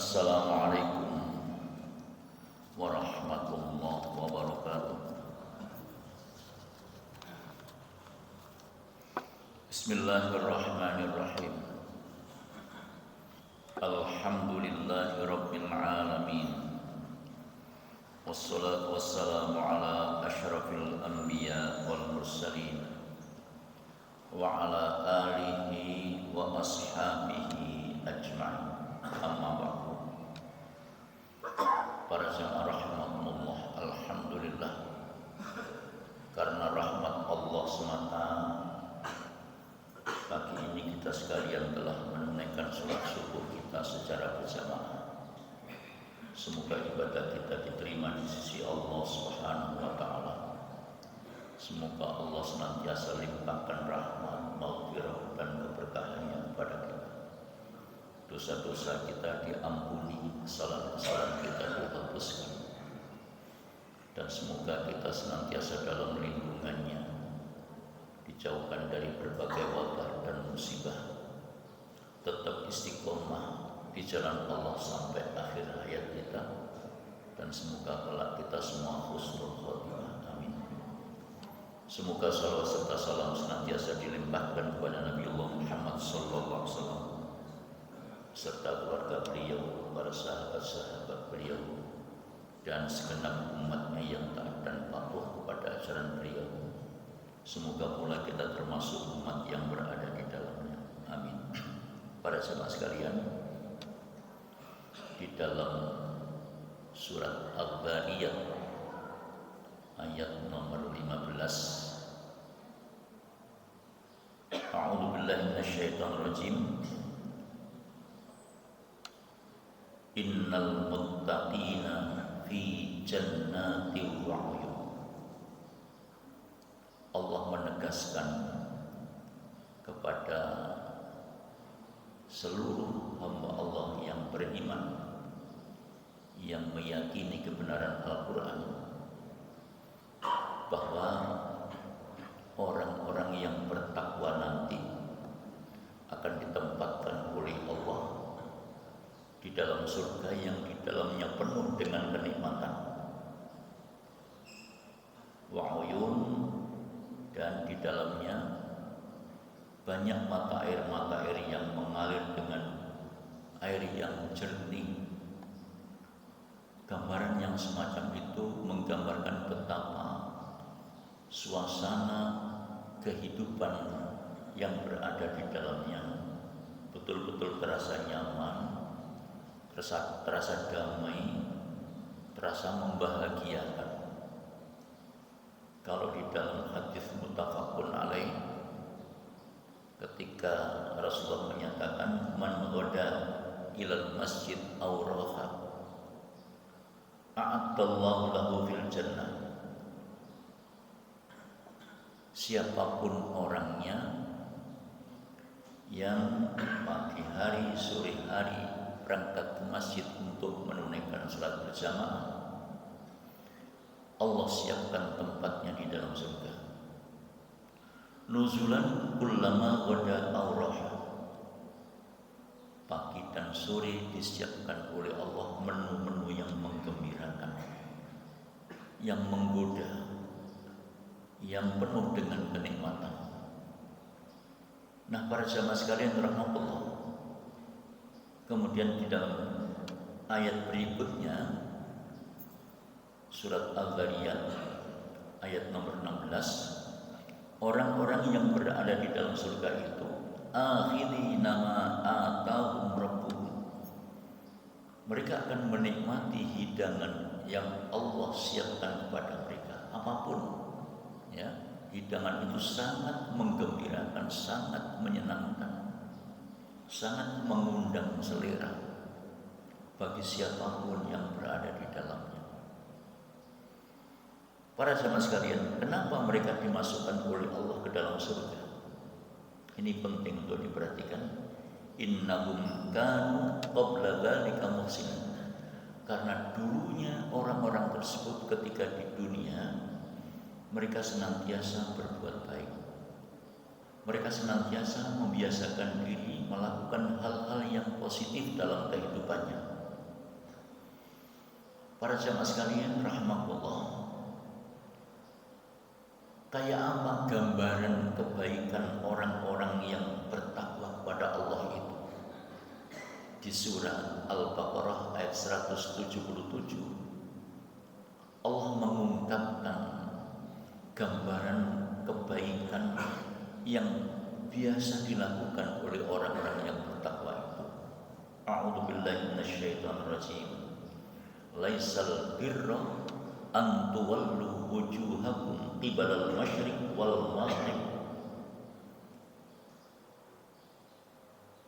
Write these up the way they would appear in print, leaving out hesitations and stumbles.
Assalamualaikum warahmatullahi wabarakatuh. Bismillahirrahmanirrahim. Alhamdulillahi rabbil alamin. Wassalatu wassalamu ala asyrafil anbiya wal mursalin wa ala alihi wa ashabihi ajma'in. Amma ba'du. Para jamaah rahmatullah, alhamdulillah, karena rahmat Allah semata pagi ini kita sekalian telah menunaikan sholat subuh kita secara berjamaah. Semoga ibadah kita diterima di sisi Allah Subhanahu wa taala. Semoga Allah senantiasa limpahkan rahmat, maghfirah dan keberkahannya kepada kita. Dosa-dosa kita diampuni, kesalahan-kesalahan kita dihapuskan, dan semoga kita senantiasa dalam lindungannya, dijauhkan dari berbagai wabah dan musibah, tetap istiqomah di jalan Allah sampai akhir hayat kita, dan semoga kelak kita semua husnul khotimah. Amin. Semoga salawat serta salam senantiasa dilimpahkan kepada Nabi Allah Muhammad SAW serta keluarga beliau, para sahabat-sahabat beliau, dan segenap umatnya yang taat dan patuh kepada ajaran beliau. Semoga pula kita termasuk umat yang berada di dalamnya. Amin. Para jemaah sekalian, di dalam surat Al-Dhariyat ayat nomor 15, A'udzu billahi minasyaitonir rajim. Innal muttaqina fi jannatin wa 'uyun. Allah menegaskan kepada seluruh hamba Allah yang beriman, yang meyakini kebenaran Al-Quran, bahwa orang-orang yang bertakwa nanti akan ditempatkan oleh Allah di dalam surga yang di dalamnya penuh dengan kenikmatan, wa'uyun, dan di dalamnya banyak mata air yang mengalir dengan air yang jernih. Gambaran yang semacam itu menggambarkan betapa suasana kehidupan yang berada di dalamnya betul-betul terasa nyaman, terasa damai, terasa membahagiakan. Kalau di dalam hadis muttafaqun alaih, ketika Rasulullah menyatakan man ghada ilal masjid aw raha a'addallahu lahu fil jannah. Siapapun orangnya yang pagi hari, sore hari berangkat ke masjid untuk menunaikan salat berjamaah, Allah siapkan tempatnya di dalam surga. Nuzulan kullama ghada auraha. Pagi dan sore disiapkan oleh Allah menu-menu yang menggembirakan, yang menggoda, yang penuh dengan kenikmatan. Nah, para jamaah sekalian rahmatullah, kemudian di dalam ayat berikutnya, surat Al-Dhariyat ayat nomor 16, orang-orang yang berada di dalam surga itu akhirina ma atahum rabbuhum, mereka akan menikmati hidangan yang Allah siapkan kepada mereka, apapun ya. Hidangan itu sangat menggembirakan, sangat menyenangkan, sangat mengundang selera bagi siapapun yang berada di dalamnya. Para jamaah sekalian, kenapa mereka dimasukkan oleh Allah ke dalam surga? Ini penting untuk diperhatikan. Innahum kanu qabla dzalika muhsinin. Karena dulunya orang-orang tersebut ketika di dunia mereka senantiasa berbuat baik. Mereka senantiasa membiasakan diri melakukan hal-hal yang positif dalam kehidupannya. Para jamaah sekalian rahimakumullah, kayak apa gambaran kebaikan orang-orang yang bertakwa kepada Allah itu? Di surah Al-Baqarah ayat 177 Allah mengungkapkan gambaran kebaikan yang biasa dilakukan oleh orang-orang yang bertakwa itu. A'udzubillahi minasyaitonirrajim. Laisal birra an tuwallu wujuhakum qibalal masyriq wal maghrib.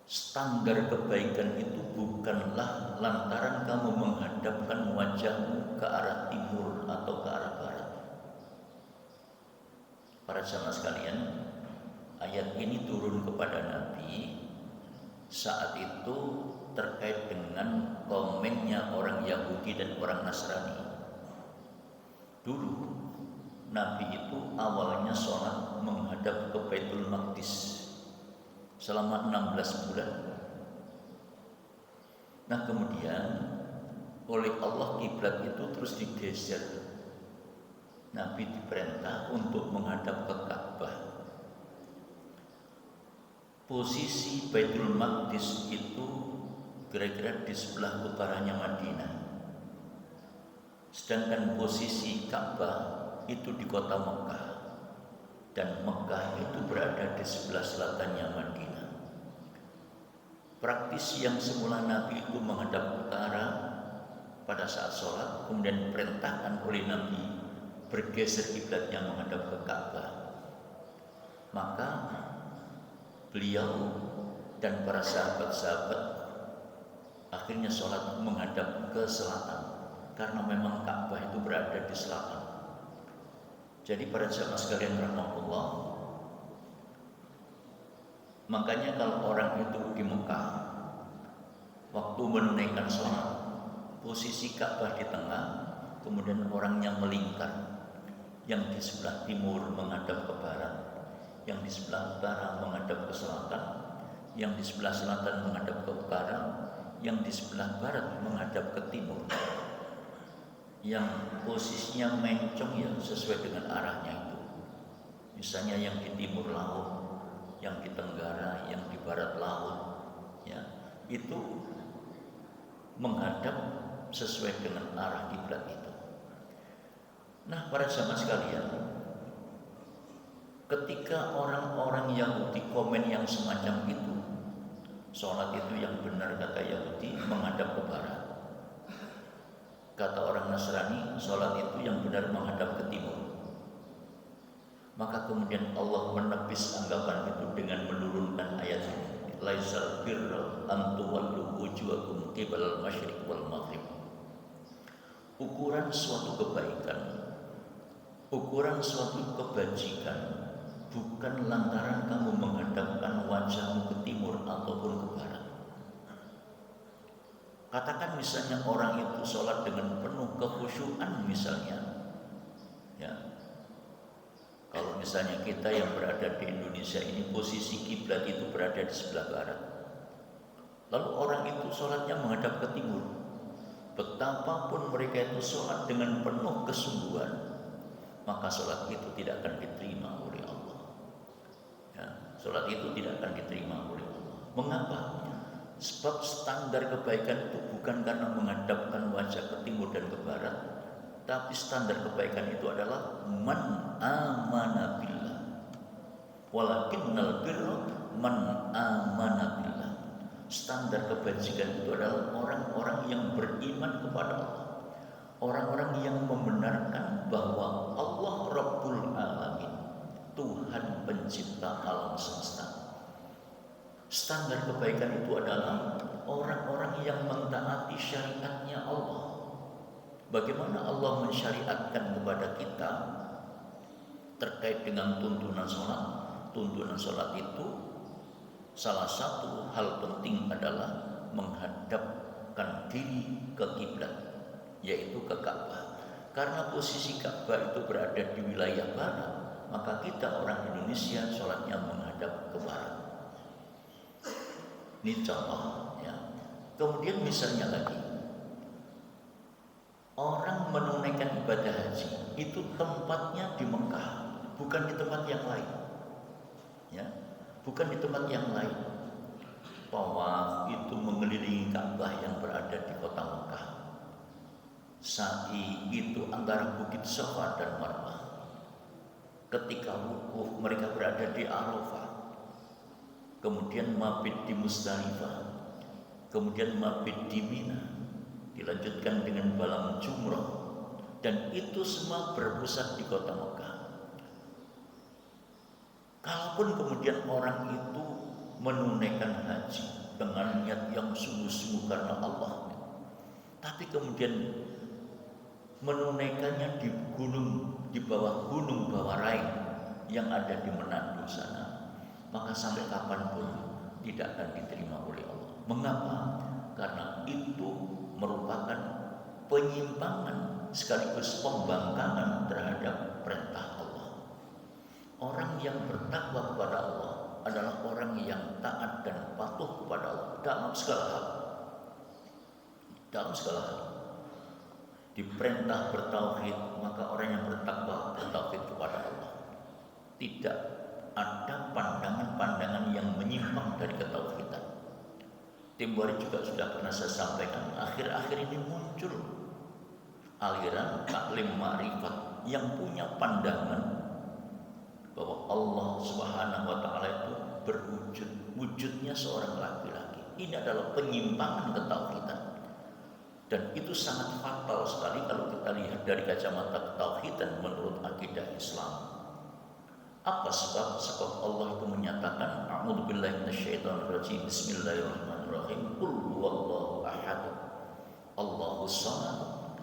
Standar kebaikan itu bukanlah lantaran kamu menghadapkan wajahmu ke arah timur atau ke arah barat. Para jamaah sekalian, ayat ini turun kepada Nabi saat itu terkait dengan komennya orang Yahudi dan orang Nasrani. Dulu Nabi itu awalnya sholat menghadap ke Baitul Maqdis selama 16 bulan. Nah kemudian oleh Allah kiblat itu terus digeser. Nabi diperintah untuk menghadap ke Ka'bah. Posisi Baitul Maqdis itu kira-kira di sebelah utaranya Madinah. Sedangkan posisi Ka'bah itu di kota Mekah. Dan Mekah itu berada di sebelah selatannya Madinah. Praktis yang semula Nabi itu menghadap utara pada saat sholat, kemudian diperintahkan oleh Nabi bergeser kiblatnya menghadap ke Ka'bah. Maka beliau dan para sahabat-sahabat akhirnya sholat menghadap ke selatan, karena memang Ka'bah itu berada di selatan. Jadi para jamaah sekalian rahmatullah, makanya kalau orang itu di Mekah waktu menunaikan sholat, posisi Ka'bah di tengah, kemudian orangnya melingkar, yang di sebelah timur menghadap ke barat, yang di sebelah utara menghadap ke selatan, yang di sebelah selatan menghadap ke utara, yang di sebelah barat menghadap ke timur. Yang posisinya mencong ya sesuai dengan arahnya itu. Misalnya yang di timur laut, yang di tenggara, yang di barat laut, ya itu menghadap sesuai dengan arah kiblat itu. Nah, para jamaah sekalian, ketika orang-orang Yahudi komen yang semacam itu, sholat itu yang benar kata Yahudi menghadap ke barat. Kata orang Nasrani, sholat itu yang benar menghadap ke timur. Maka kemudian Allah menepis anggapan itu dengan menurunkan ayat ini. Laisal birra an tuwallu wujuhakum qibalal masyriq wal maghrib. Ukuran suatu kebaikan, ukuran suatu kebajikan bukan lantaran kamu menghadapkan wajahmu ke timur ataupun ke barat. Katakan misalnya orang itu sholat dengan penuh kekhusyuan misalnya, ya. Kalau misalnya kita yang berada di Indonesia ini posisi kiblat itu berada di sebelah barat, lalu orang itu sholatnya menghadap ke timur, betapapun mereka itu sholat dengan penuh kesungguhan, maka sholat itu tidak akan diterima oleh Allah. Ya, sholat itu tidak akan diterima oleh Allah. Mengapa? Sebab standar kebaikan itu bukan karena menghadapkan wajah ke timur dan ke barat, tapi standar kebaikan itu adalah man amana billah. Walakinnal birra man amana billah. Standar kebajikan itu adalah orang-orang yang beriman kepada Allah, orang-orang yang membenarkan bahwa Allah Rabbul Alamin, Tuhan pencipta alam semesta. Standar kebaikan itu adalah orang-orang yang mentaati syariatnya Allah. Bagaimana Allah mensyariatkan kepada kita terkait dengan tuntunan sholat? Tuntunan sholat itu salah satu hal penting adalah menghadapkan diri ke kiblat, yaitu ke Ka'bah. Karena posisi Ka'bah itu berada di wilayah barat, maka kita orang Indonesia sholatnya menghadap ke barat. Ini contoh ya. Kemudian misalnya lagi, ibadah haji itu tempatnya di Mekah, bukan di tempat yang lain. Ya, bukan di tempat yang lain. Tawaf itu mengelilingi Ka'bah yang berada di kota Mekah. Sa'i itu antara bukit Safa dan Marwah. Ketika wukuf mereka berada di Arafah. Kemudian mabit di Musdalifah. Kemudian mabit di Mina. Dilanjutkan dengan malam Jumrah. Dan itu semua berpusat di kota Mekah. Kalaupun kemudian orang itu menunaikan haji dengan niat yang sungguh-sungguh karena Allah, tapi kemudian menunaikannya di gunung, di bawah gunung Bawarai yang ada di Manado sana, maka sampai kapanpun tidak akan diterima oleh Allah. Mengapa? Karena itu merupakan penyimpangan sekaligus pembangkangan terhadap perintah Allah. Orang yang bertakwa kepada Allah adalah orang yang taat dan patuh kepada Allah dalam segala hal. Dalam segala hal. Diperintah bertauhid, maka orang yang bertakwa bertauhid kepada Allah. Tidak ada pandangan-pandangan yang menyimpang dari ketauhidan. Tempo hari juga sudah pernah saya sampaikan, akhir-akhir ini muncul aliran taklim ma'rifat yang punya pandangan bahwa Allah Subhanahu wa taala itu berwujud, wujudnya seorang laki-laki. Ini adalah penyimpangan ketauhidan. Dan itu sangat fatal sekali kalau kita lihat dari kacamata ketauhidan menurut akidah Islam. Apa sebab? Sebab Allah itu menyatakan a'udzubillahi minasyaitonirrajim, bismillahirrahmanirrahim, qul huwallahu ahad, Allahus samad,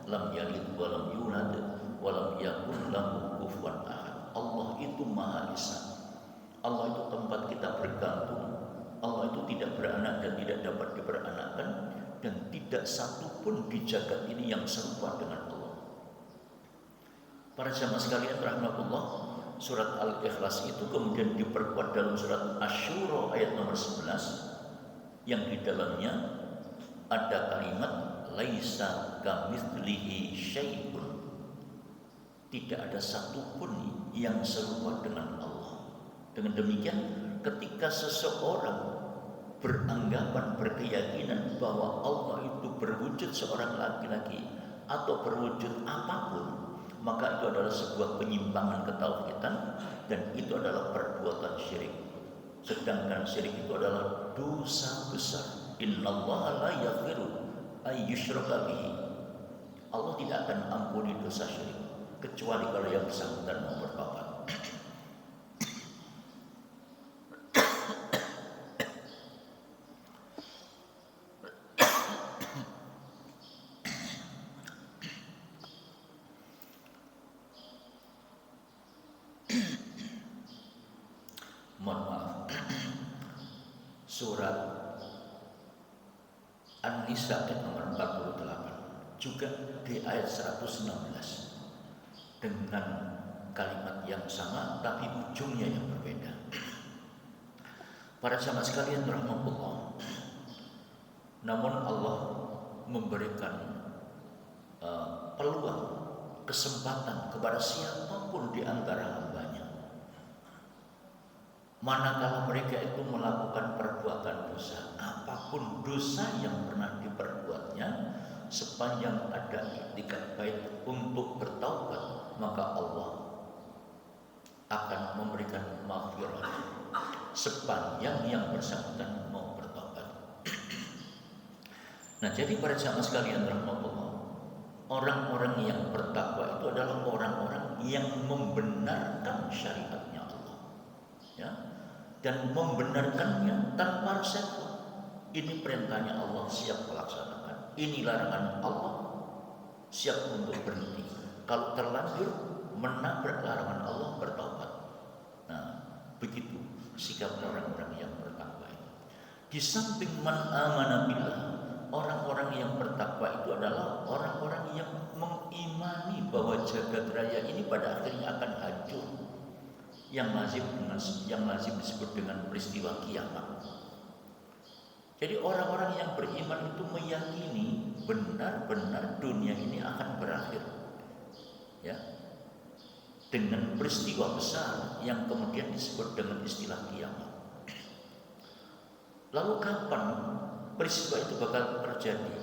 lam yalid wa lam yulad wa lam yakul lahu kufuwan ahad. Allah itu Maha Esa. Allah itu tempat kita bergantung. Allah itu tidak beranak dan tidak dapat diperanakkan, dan tidak satu pun di jagat ini yang serupa dengan Allah. Para jamaah sekalian rahmatullah, surat Al-Ikhlas itu kemudian diperkuat dalam surat Asy-Syura ayat nomor 11 yang di dalamnya ada kalimat laisa kamitslihi syai'un. Tidak ada satupun yang serupa dengan Allah. Dengan demikian, ketika seseorang beranggapan, berkeyakinan bahwa Allah itu berwujud seorang laki-laki atau berwujud apapun, maka itu adalah sebuah penyimpangan ketauhidan dan itu adalah perbuatan syirik. Sedangkan syirik itu adalah dosa besar. Innallaha la yaghfiru ay yushraka bihi. Allah tidak akan ampuni dosa syirik kecuali kalau yang bersangkutan mau bertobat. Mohon maaf. Surat An-Nisa ayat nomor 48 juga di ayat 116 dengan kalimat yang sama tapi ujungnya yang berbeda. Para jamaah sekalian rahmatullah, namun Allah memberikan peluang, kesempatan kepada siapapun di antara hambanya, manakala mereka itu melakukan perbuatan dosa, apapun dosa yang pernah diperbuatnya, sepanjang ada iktikat baik untuk bertaubat, maka Allah akan memberikan maghfirah sepanjang yang bersangkutan mau bertaubat. Nah, jadi para jamaah sekalian rahmatullah, orang-orang yang bertakwa itu adalah orang-orang yang membenarkan syariatnya Allah, ya, dan membenarkannya tanpa resiko. Ini perintahnya Allah, siap melaksanakan. Ini larangan Allah, siap untuk berhenti. Kalau terlanjur menabrak larangan Allah, bertaubat. Nah, begitu sikap orang-orang yang bertakwa itu. Di samping man amana billah, orang-orang yang bertakwa itu adalah orang-orang yang mengimani bahwa jagat raya ini pada akhirnya akan hancur, yang lazim disebut dengan peristiwa kiamat. Jadi orang-orang yang beriman itu meyakini benar-benar dunia ini akan berakhir. ya, dengan peristiwa besar yang kemudian disebut dengan istilah kiamat. Lalu kapan peristiwa itu bakal terjadi?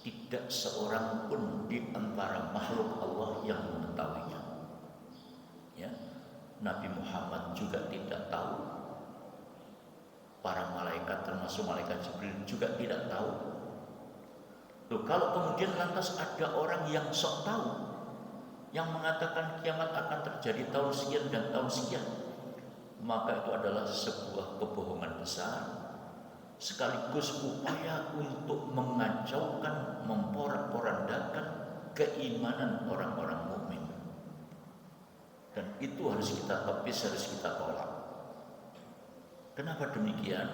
Tidak seorang pun di antara makhluk Allah yang mengetahuinya. Ya, Nabi Muhammad juga tidak tahu. Para malaikat termasuk malaikat Jibril juga tidak tahu. Loh, kalau kemudian lantas ada orang yang sok tahu, yang mengatakan kiamat akan terjadi tahun sekian dan tahun sekian, maka itu adalah sebuah kebohongan besar, sekaligus upaya untuk mengacaukan, memporak-porandakan keimanan orang-orang mukmin. Dan itu harus kita tepis, harus kita tolak. Kenapa demikian?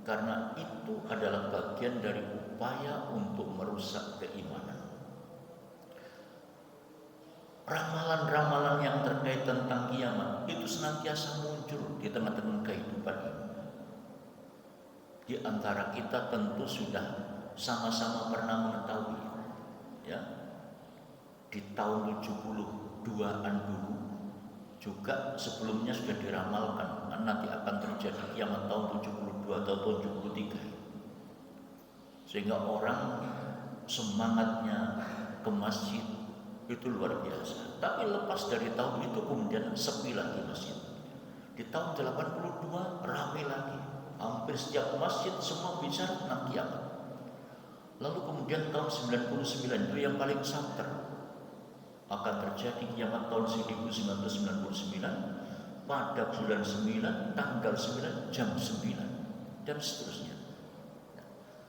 Karena itu adalah bagian dari upaya untuk merusak keimanan. Ramalan-ramalan yang terkait tentang kiamat itu senantiasa muncul di tengah-tengah kehidupan ini. Di antara kita tentu sudah sama-sama pernah mengetahui, ya, di tahun 72-an dulu juga sebelumnya sudah diramalkan nanti akan terjadi kiamat tahun 72 atau tahun 73, sehingga orang semangatnya ke masjid itu luar biasa. Tapi lepas dari tahun itu kemudian sepi lagi masjid. Di tahun 82 ramai lagi. Hampir setiap masjid semua bicara tentang kiamat. Lalu kemudian tahun 99 itu yang paling santer, akan terjadi kiamat tahun 1999 pada bulan 9, tanggal 9, jam 9, dan seterusnya.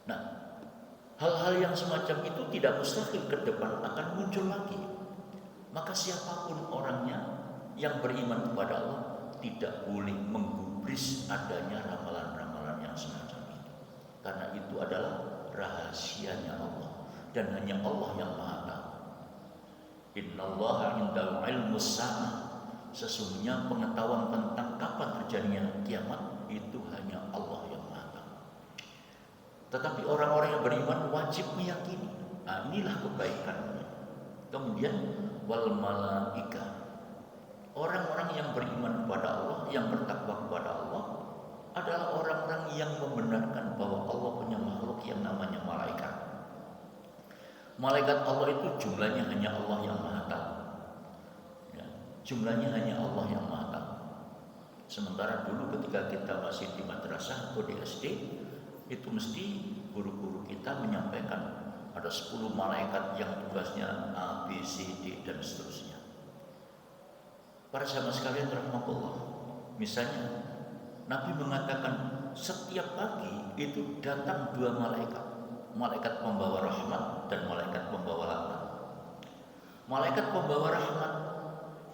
Nah, hal-hal yang semacam itu tidak mustahil ke depan akan muncul lagi. Maka siapapun orangnya yang beriman kepada Allah tidak boleh menggubris adanya ramalan-ramalan yang semacam itu, karena itu adalah rahasianya Allah dan hanya Allah yang Maha Tahu. Innallaha indahu ilmus sa'ah, sesungguhnya pengetahuan tentang kapan terjadinya kiamat itu hanya Allah yang Maha Tahu. Tetapi orang-orang yang beriman wajib meyakini. Nah, inilah kebaikannya. Kemudian wal malaika, orang-orang yang beriman kepada Allah, yang bertakwa kepada Allah adalah orang-orang yang membenarkan bahwa Allah punya makhluk yang namanya malaikat. Malaikat Allah itu jumlahnya hanya Allah yang Maha Tahu. Ya, jumlahnya hanya Allah yang Maha Tahu. Sementara dulu ketika kita masih di madrasah atau di SD, itu mesti guru-guru kita menyampaikan ada 10 malaikat yang tugasnya A, B, C, D, dan seterusnya. Para sahabat sekalian rahmatullah, misalnya Nabi mengatakan setiap pagi itu datang 2 malaikat, malaikat pembawa rahmat dan malaikat pembawa laknat. Malaikat pembawa rahmat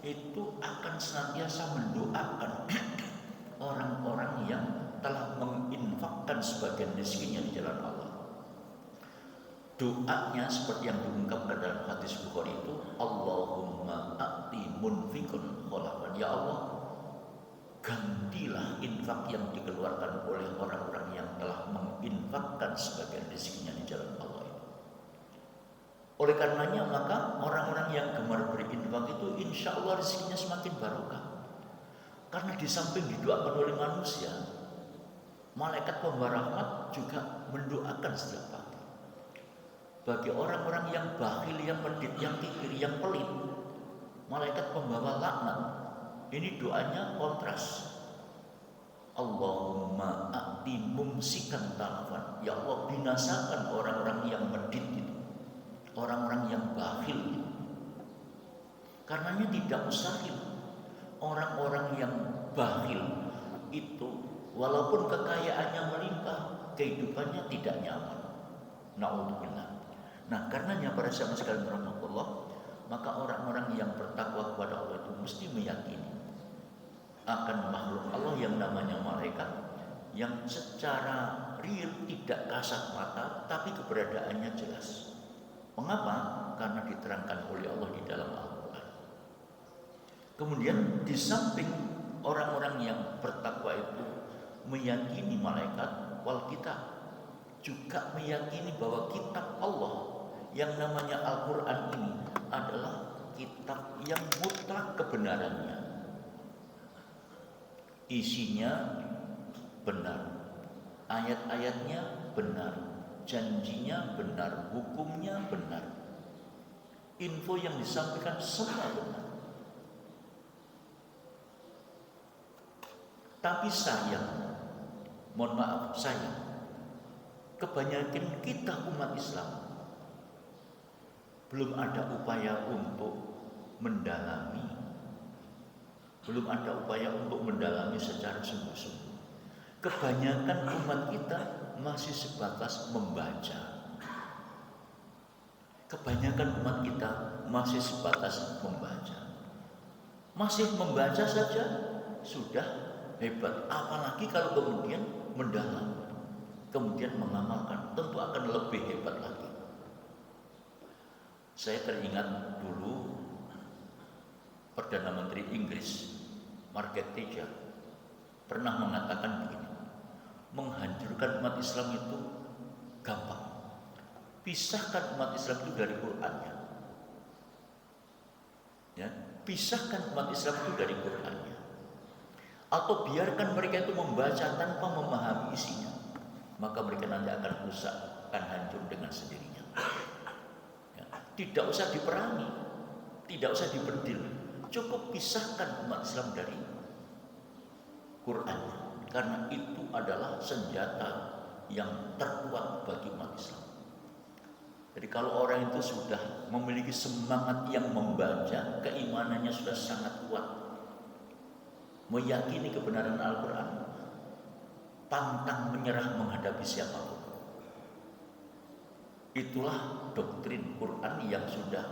itu akan senantiasa mendoakan orang-orang yang telah menginfakkan sebagian rezekinya di jalan Allah. Doanya seperti yang diungkapkan dalam hadis Bukhari itu, Allahumma a'ti munfikun kholafan, ya Allah, gantilah infak yang dikeluarkan oleh orang-orang yang telah menginfakkan sebagian rezekinya di jalan Allah itu. Oleh karenanya maka orang-orang yang gemar berinfak itu insya Allah rezekinya semakin barokah. Karena di samping didoakan oleh manusia, malaikat pembawa rahmat juga mendoakan setiap pagi. Bagi orang-orang yang bakhil, yang medit, yang kikir, yang pelit, malaikat pembawa laknat ini doanya kontras. Allahumma a'ti mumsikan talafan, ya Allah binasakan orang-orang yang medit itu, orang-orang yang bakhil itu. Karenanya tidak mustahil orang-orang yang bakhil itu walaupun kekayaannya melimpah, kehidupannya tidak nyaman. Na'udzubillah. Nah, karenanya para sahabat sekalian rahmatullah, maka orang-orang yang bertakwa kepada Allah itu mesti meyakini akan makhluk Allah yang namanya malaikat, yang secara real tidak kasat mata tapi keberadaannya jelas. Mengapa? Karena diterangkan oleh Allah di dalam Al-Quran. Kemudian di samping orang-orang yang bertakwa itu meyakini malaikat, wal kitab, juga meyakini bahwa kitab Allah yang namanya Al-Quran ini adalah kitab yang mutlak kebenarannya. Isinya benar, ayat-ayatnya benar, janjinya benar, hukumnya benar, info yang disampaikan semua benar. Tapi sayang, mohon maaf, sayang, kebanyakan kita umat Islam belum ada upaya untuk mendalami, belum ada upaya untuk mendalami secara sungguh-sungguh. Kebanyakan umat kita masih sebatas membaca. Kebanyakan umat kita masih sebatas membaca. Masih membaca saja sudah hebat. Apalagi kalau kemudian mendalam, kemudian mengamalkan, tentu akan lebih hebat lagi. Saya teringat dulu Perdana Menteri Inggris Margaret Thatcher pernah mengatakan begini, menghancurkan umat Islam itu gampang. Pisahkan umat Islam itu dari Qur'annya. Ya, pisahkan umat Islam itu dari Qur'annya. Atau biarkan mereka itu membaca tanpa memahami isinya. Maka mereka nanti akan rusak, akan hancur dengan sendirinya. Ya, tidak usah diperangi, tidak usah diberdil. Cukup pisahkan umat Islam dari Quran, karena itu adalah senjata yang terkuat bagi umat Islam. Jadi kalau orang itu sudah memiliki semangat yang membaca, keimanannya sudah sangat kuat, meyakini kebenaran Al-Quran, pantang menyerah menghadapi siapapun. Itulah doktrin Quran yang sudah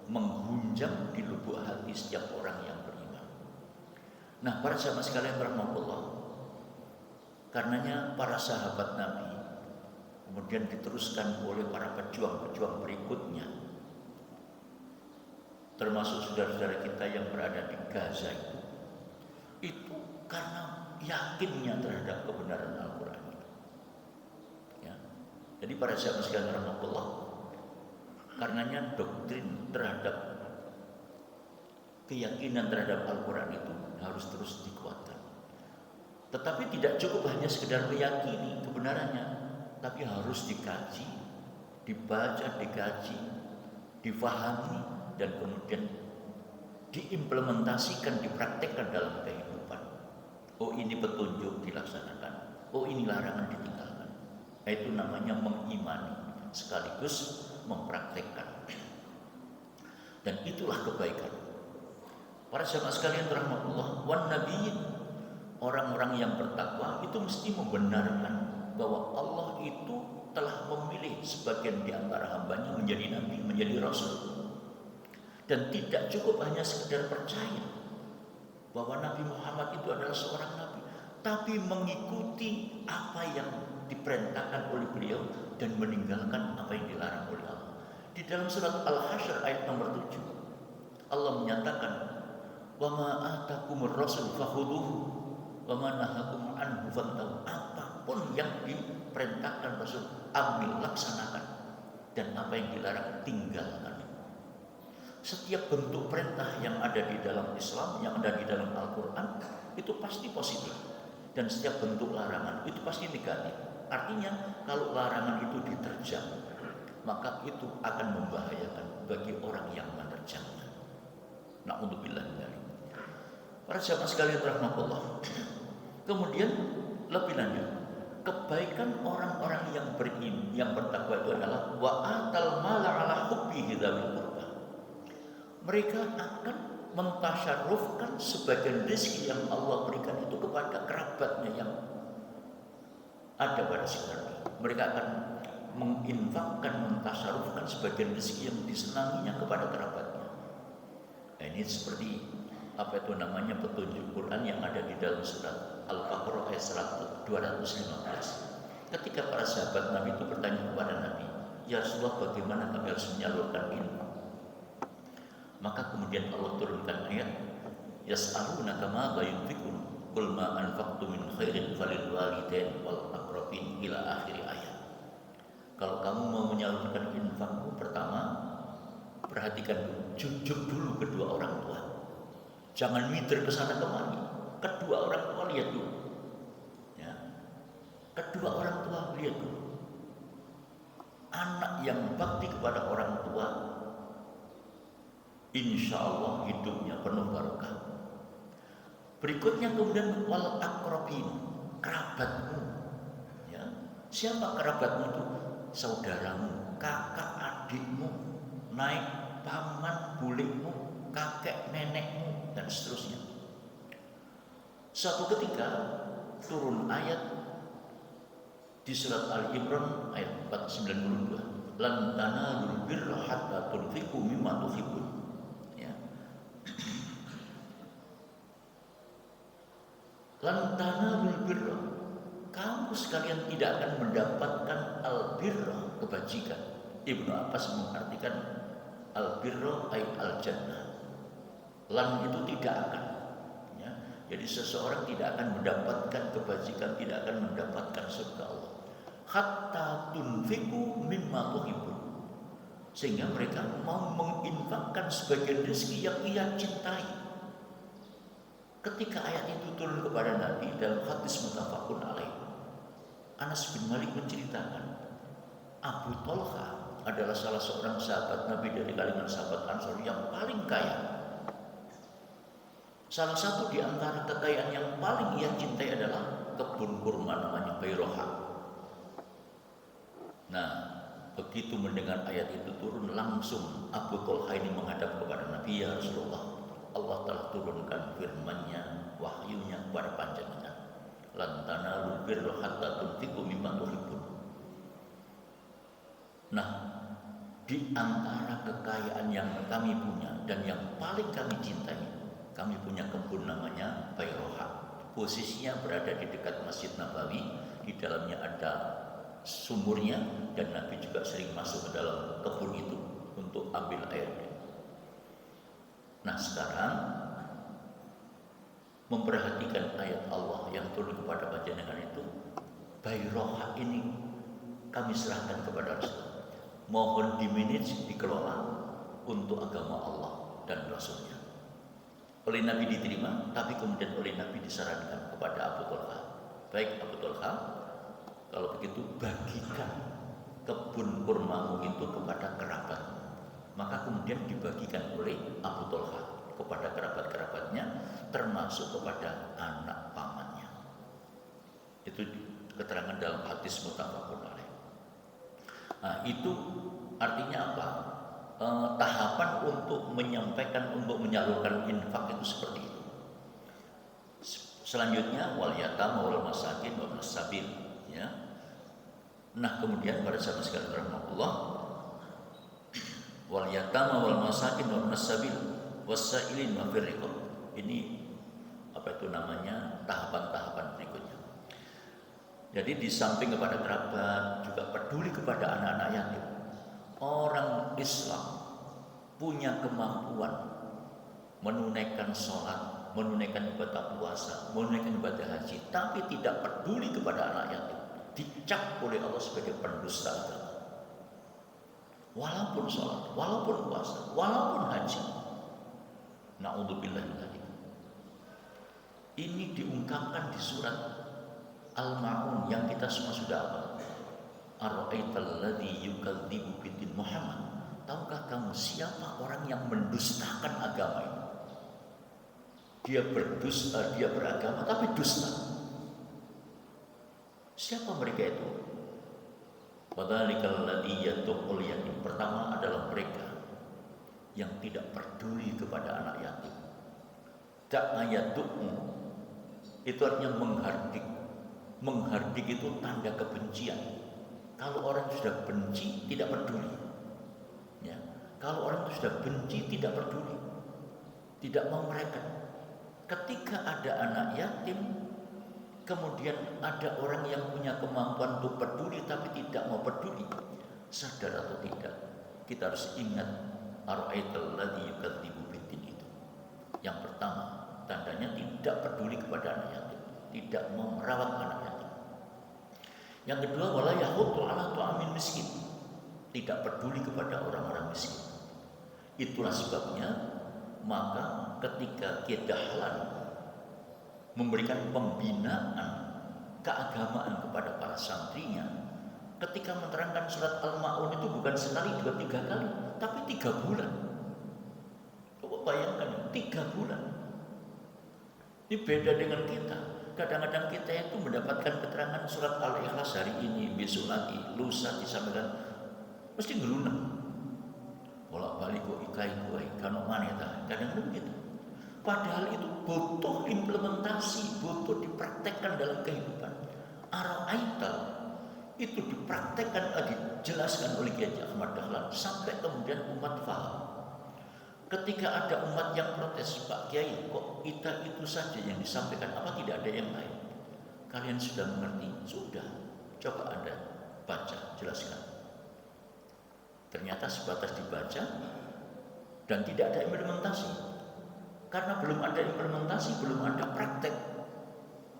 menghunjam di lubuk hati setiap orang yang beriman. Nah, para sahabat sekalian rahmatullah, karenanya para sahabat Nabi kemudian diteruskan oleh para pejuang-pejuang berikutnya, termasuk saudara-saudara kita yang berada di Gaza itu karena yakinnya terhadap kebenaran Al-Quran. Ya. Jadi para sahabat sekalian rahmatullah, karenanya doktrin terhadap keyakinan terhadap Al-Quran itu harus terus dikuatkan. Tetapi tidak cukup hanya sekedar meyakini kebenarannya, tapi harus dikaji, dibaca, dikaji, difahami, dan kemudian diimplementasikan, dipraktekkan dalam kehidupan. Oh, ini petunjuk, dilaksanakan. Oh, ini larangan, ditinggalkan. Itu namanya mengimani sekaligus mempraktekkan. Dan itulah kebaikan. Para sahabat sekalian rahmatullah, wan nabiyyin, orang-orang yang bertakwa itu mesti membenarkan bahwa Allah itu telah memilih sebagian di antara hambanya menjadi nabi, menjadi rasul. Dan tidak cukup hanya sekedar percaya bahwa Nabi Muhammad itu adalah seorang nabi, tapi mengikuti apa yang diperintahkan oleh beliau dan meninggalkan apa yang dilarang oleh Allah. Di dalam surat Al-Hasyr ayat nomor 7, Allah menyatakan, "Wa ma atakumur rasul fakhudhuhu wa ma nahakum anhu fantahu." Apapun yang diperintahkan Rasul, ambil, laksanakan, dan apa yang dilarang, tinggalkan. Setiap bentuk perintah yang ada di dalam Islam, yang ada di dalam Al-Quran, itu pasti positif. Dan setiap bentuk larangan itu pasti negatif. Artinya kalau larangan itu diterjang, maka itu akan membahayakan bagi orang yang menerjangnya. Na'udzubillah min dzalik. Para sahabat sekalian rahmatullah. Kemudian lebih lanjut, kebaikan orang-orang yang beriman, yang bertakwa itu adalah wa atal mala ala hubbihi dzawil qurba. Mereka akan mentasyarufkan sebagian rezeki yang Allah berikan itu kepada kerabatnya yang ada pada sekitarnya. Mereka akan menginfakkan, mentasyarufkan sebagian rezeki yang disenanginya kepada kerabatnya. Nah, ini seperti apa itu namanya petunjuk Quran yang ada di dalam surat Al-Baqarah ayat 215. Ketika para sahabat Nabi itu bertanya kepada Nabi, "Ya Rasulullah, bagaimana kami harus menyalurkan infak?" Maka kemudian Allah turunkan ayat, "Yas'alunaka ma yunfiqun qul ma anfaqtum min khairin falil walidain wal aqrabin" ila akhir ayat. Kalau kamu mau menyalurkan infakmu, pertama Perhatikan dulu, jujuk dulu kedua orang tua. Jangan minder ke sana kemari. Kedua orang tua lihat dulu. Ya. Kedua orang tua lihat dulu. Anak yang bakti kepada orang tua, insya Allah hidupnya penuh barokah. Berikutnya kemudian wal aqrabin, kerabatmu. Ya. Siapa kerabatmu itu? Saudaramu, kakak adikmu, naik paman bulikmu, kakek nenekmu, dan seterusnya. Suatu ketika turun ayat di surat Al-Imran ayat 492, lan tanalul birra hatta tunfiqu mimma tuhibbun. Ya. Lan tanalul birra, kamu sekalian tidak akan mendapatkan al-birra, kebajikan. Ibnu Abbas mengartikan al-birra ay al-jannah. Lan itu tidak akan. Ya. Jadi seseorang tidak akan mendapatkan kebajikan, tidak akan mendapatkan surga Allah. Hatta tunfiqu mimma tuhibbun, sehingga mereka mau menginfakkan sebagian rezeki yang ia cintai. Ketika ayat itu turun kepada Nabi dalam hadis muttafaqun alaih, Anas bin Malik menceritakan Abu Thalha adalah salah seorang sahabat Nabi dari kalangan sahabat Ansor yang paling kaya. Salah satu di antara kekayaan yang paling ia cintai adalah kebun kurma namanya Bayroha. Nah, begitu mendengar ayat itu turun, langsung Abu Thalha ini menghadap kepada Nabi, ya Rasulullah, Allah telah turunkan firman-Nya, wahyunya kepada panjenengan. Lan tanalul birra hatta tunfiqu mimma tuhibbun. Nah, di antara kekayaan yang kami punya dan yang paling kami cintai, kami punya kebun namanya Bayroha. Posisinya berada di dekat Masjid Nabawi, di dalamnya ada sumurnya, dan Nabi juga sering masuk ke dalam kebun itu untuk ambil airnya. Nah, sekarang memperhatikan ayat Allah yang turun kepada panjenengan itu, Bayroha ini kami serahkan kepada Rasul. Mohon dimanage, dikelola untuk agama Allah dan Rasulnya. Oleh Nabi diterima, tapi kemudian oleh Nabi disarankan kepada Abu Thalha, baik Abu Thalha, kalau begitu bagikan kebun kurmamu itu kepada kerabat. Maka kemudian dibagikan oleh Abu Thalha kepada kerabat-kerabatnya, termasuk kepada anak pamannya. Itu keterangan dalam hadis muttafaqun alaih. Nah, itu artinya apa? Tahapan untuk menyampaikan, untuk menyalurkan infak itu seperti itu. Selanjutnya wal yatama wal masakin wa ibnas sabil, ya. Nah, kemudian pada sahabat sekalian rahmatullah, wal yatama wal masakin wa ibnas sabil wasailin wa fir riqab. Ini apa itu namanya? Tahapan-tahapan berikutnya. Jadi di samping kepada kerabat, juga peduli kepada anak-anak yatim. Orang Islam punya kemampuan menunaikan sholat, menunaikan ibadah puasa, menunaikan ibadah haji, tapi tidak peduli kepada anak yatim, dicap oleh Allah sebagai pendusta agama. Walaupun sholat, walaupun puasa, walaupun haji, na'udzubillah min dzalik. Ini diungkapkan di surat Al-Ma'un yang kita semua sudah hafal. Ara'aital ladzi yukadzibu bidin Muhammad. Tahukah kamu siapa orang yang mendustakan agama ini? Dia berdusta, dia beragama tapi dusta. Siapa mereka itu? Wadzalikal ladzi yatuqul yatim. Pertama adalah mereka yang tidak peduli kepada anak yatim. Ta'ayatu'u itu artinya menghardik. Menghardik itu tanda kebencian. Kalau orang sudah benci, tidak peduli. Ya. Kalau orang itu sudah benci, tidak peduli, tidak mau mereka. Ketika ada anak yatim, kemudian ada orang yang punya kemampuan untuk peduli, tapi tidak mau peduli, sadar atau tidak, kita harus ingat ara'aital ladzi yukadzibu bidin itu. Yang pertama, tandanya tidak peduli kepada anak yatim, tidak mau merawat anak yatim. Yang kedua, wala yahuddu ala ta'amil miskin, tidak peduli kepada orang-orang miskin. Itulah sebabnya maka ketika Kiai Dahlan memberikan pembinaan keagamaan kepada para santrinya, ketika menerangkan surat Al-Ma'un itu bukan sekali, dua, tiga kali, tapi 3 bulan. Coba bayangkan, 3 bulan. Ini beda dengan kita. Kadang-kadang kita itu mendapatkan keterangan surat Al-Ikhlas hari ini, besok lagi, lusa disampaikan, mesti ngerunang. Bolak-balik kok ikai gue, kalau maneta, kadang-kadang begitu. Padahal itu butuh implementasi, butuh dipraktekkan dalam kehidupan. Ar-Aital itu dipraktekkan, dijelaskan oleh Kiai Ahmad Dahlan sampai kemudian umat paham. Ketika ada umat yang protes, Pak Kiai, kok itu saja yang disampaikan, apa tidak ada yang lain? Kalian sudah mengerti? Sudah. Coba Anda baca, jelaskan. Ternyata sebatas dibaca dan tidak ada implementasi. Karena belum ada implementasi, belum ada praktek,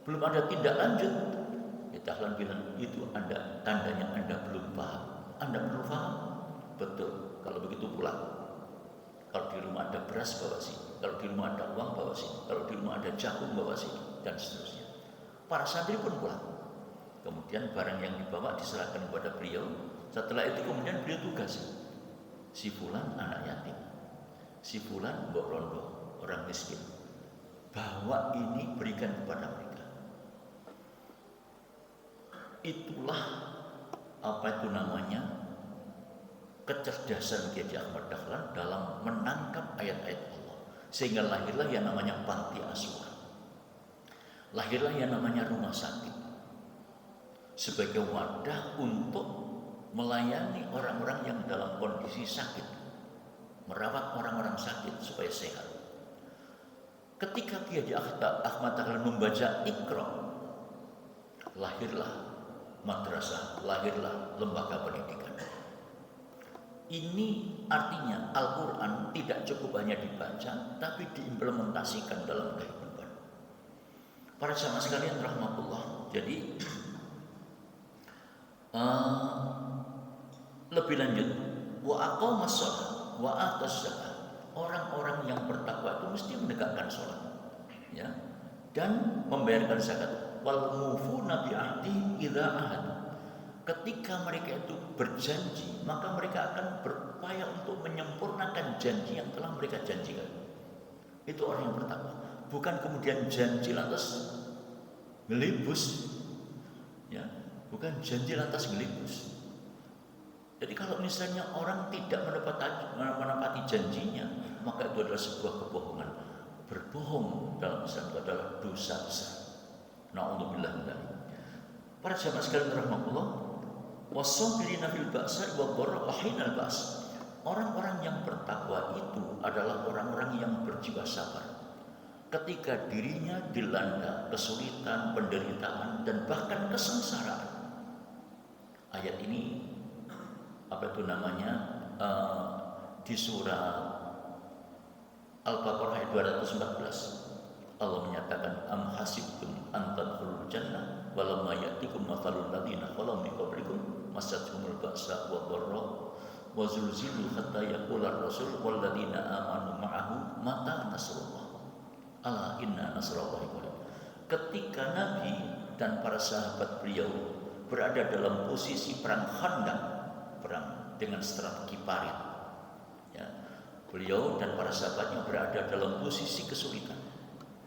belum ada tindak lanjut. Dahlan bilang, itu tandanya Anda belum paham. Anda belum paham? Betul. Kalau begitu pulang. Kalau di rumah ada beras, bawa sini. Kalau di rumah ada uang, bawa sini. Kalau di rumah ada jagung, bawa sini. Dan seterusnya. Para santri pun pulang. Kemudian barang yang dibawa diserahkan kepada beliau. Setelah itu kemudian beliau tugas. Si fulan anak yatim. Si fulan mbok rondo, orang miskin. Bawa ini berikan kepada mereka. Itulah apa itu namanya kecerdasan Kiai Ahmad Dahlan dalam menangkap ayat-ayat Allah, sehingga lahirlah yang namanya panti asuhan, lahirlah yang namanya rumah sakit sebagai wadah untuk melayani orang-orang yang dalam kondisi sakit, merawat orang-orang sakit supaya sehat. Ketika Kiai Ahmad Dahlan membaca Iqra, lahirlah madrasah, lahirlah lembaga pendidikan. Ini artinya Al-Quran tidak cukup hanya dibaca, tapi diimplementasikan dalam kehidupan. Para jamaah sekalian rahmatullah. Jadi lebih lanjut, wa aqamas shalah wa atas zakat. Orang-orang yang bertakwa itu mesti menegakkan sholat, ya, dan membayarkan zakat. Wal mufuna bi ahdi idza ahad. Ketika mereka itu berjanji, maka mereka akan berupaya untuk menyempurnakan janji yang telah mereka janjikan. Itu orang yang bertakwa. Bukan kemudian janji lantas ngelibus, ya, bukan janji lantas ngelibus. Jadi kalau misalnya orang tidak menepati janjinya, maka itu adalah sebuah kebohongan. Berbohong dalam Islam itu adalah dosa besar. Na'udzubillah min dzalik. Para jamaah sekalian rahmatullah, wasabirina fil ba'sa wa dharra hinal ba's. Orang-orang yang bertakwa itu adalah orang-orang yang berjiwa sabar ketika dirinya dilanda kesulitan, penderitaan, dan bahkan kesengsaraan. Ayat ini apa itu namanya di surah Al-Baqarah ayat 214. Allah menyatakan am hasibtum an tadkhulul jannah walamma ya'tikum mathalul ladzina khalu min qablikum massatuhumul ba'sa wa dharra wa zulzilu hatta yaqula ar-rasul wal ladzina amanu ma'ahu mata nasrullah ala inna nasrallahi qarib. Ketika Nabi dan para sahabat beliau berada dalam posisi perang Khandaq, perang dengan strategi parit, ya, beliau dan para sahabatnya berada dalam posisi kesulitan.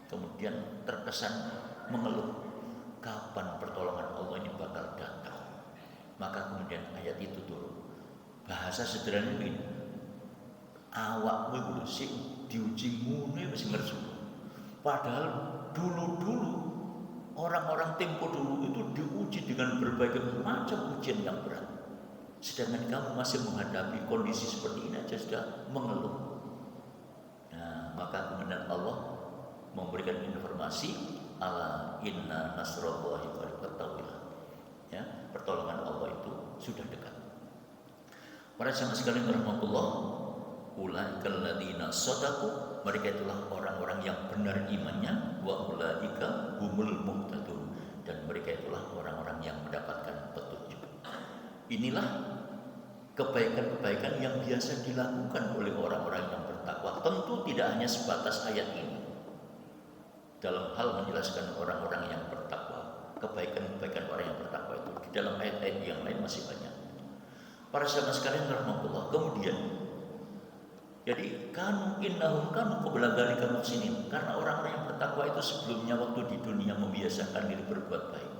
Kemudian terkesan mengeluh, kapan pertolongan Allah ini bakal datang. Maka kemudian ayat itu turun. Bahasa sederhana ini, awakmu kudu sing diuji ngene wis ngerti. Padahal dulu-dulu orang-orang tempo dulu itu diuji dengan berbagai macam ujian yang berat. Sedangkan kamu masih menghadapi kondisi seperti ini aja sudah mengeluh. Nah, maka kemudian Allah memberikan informasi ala inna nasrallahi qarib, ketahuilah, ya, pertolongan Allah itu sudah dekat. Para jamaah sekalian rahmatullah, ulaikal ladzina shadaqu, mereka itulah orang-orang yang benar imannya, wa ulaika humul muhtadun, dan mereka itulah orang-orang yang mendapatkan petunjuk. Inilah kebaikan-kebaikan yang biasa dilakukan oleh orang-orang yang bertakwa. Tentu tidak hanya sebatas ayat ini. Dalam hal menjelaskan orang-orang yang bertakwa, kebaikan-kebaikan orang yang bertakwa itu di dalam ayat-ayat yang lain masih banyak. Para sahabat sekalian rahmatullah. Kemudian jadi innahum kanu qabla dzalika muhsinin, karena orang-orang yang bertakwa itu sebelumnya waktu di dunia membiasakan diri berbuat baik.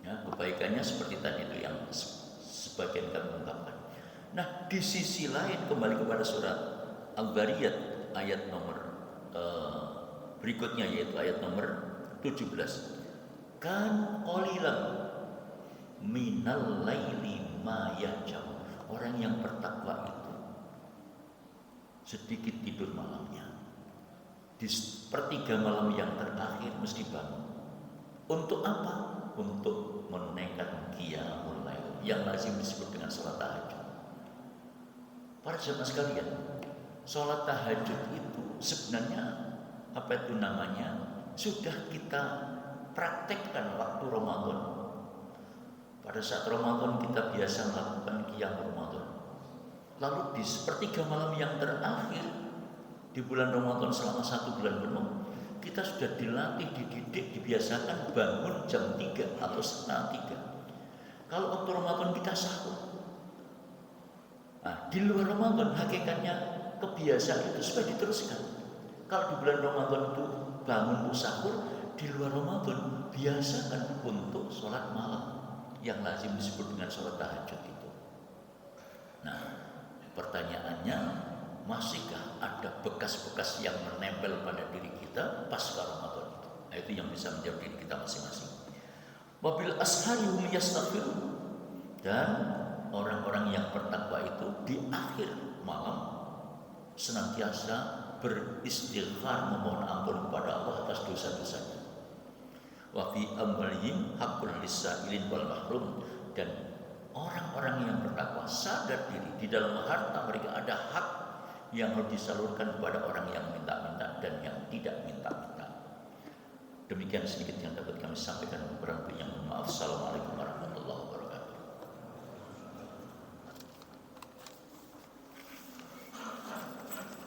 Ya, kebaikannya seperti tadi itu yang sebagian kami ungkapkan. Nah, di sisi lain kembali kepada surat Al-Dhariyat ayat nomor berikutnya, yaitu ayat nomor 17. Kan qalilan minal laili ma yahjaun. Orang yang bertakwa itu sedikit tidur malamnya. Di sepertiga malam yang terakhir mesti bangun. Untuk apa? Untuk menunaikan qiyamul lail yang lazim disebut dengan salat tahajud. Para jemaah sekalian, salat tahajud itu sebenarnya apa itu namanya? Sudah kita praktekkan waktu Ramadan. Pada saat Ramadan kita biasa melakukan qiyam Ramadan. Lalu di sepertiga malam yang terakhir di bulan Ramadan selama 1 bulan penuh, kita sudah dilatih, dididik, dibiasakan bangun jam 3 atau setengah 3. Kalau waktu Ramadan kita sahur. Nah, di luar Ramadan hakikatnya kebiasaan itu supaya diteruskan. Kalau di bulan Ramadan itu bangun untuk sahur, di luar Ramadan biasakan untuk sholat malam yang lazim disebut dengan sholat tahajud itu. Nah, pertanyaannya, masihkah ada bekas-bekas yang menempel pada diri kita pasca Ramadan itu? Nah, itu yang bisa menjawab diri kita masing-masing. Wabil ashari hum yastaghfirun, dan orang-orang yang bertakwa itu di akhir malam senantiasa beristighfar, memohon ampun kepada Allah atas dosa-dosanya. Wa fi amwalihim haqqul lis-sa'ilin wal mahrum, dan orang-orang yang bertakwa sadar diri di dalam harta mereka ada hak yang harus disalurkan kepada orang yang minta-minta dan yang tidak minta-minta. Demikian sedikit yang dapat kami sampaikan. Kurang lebihnya mohon maaf. Assalamualaikum warahmatullahi wabarakatuh.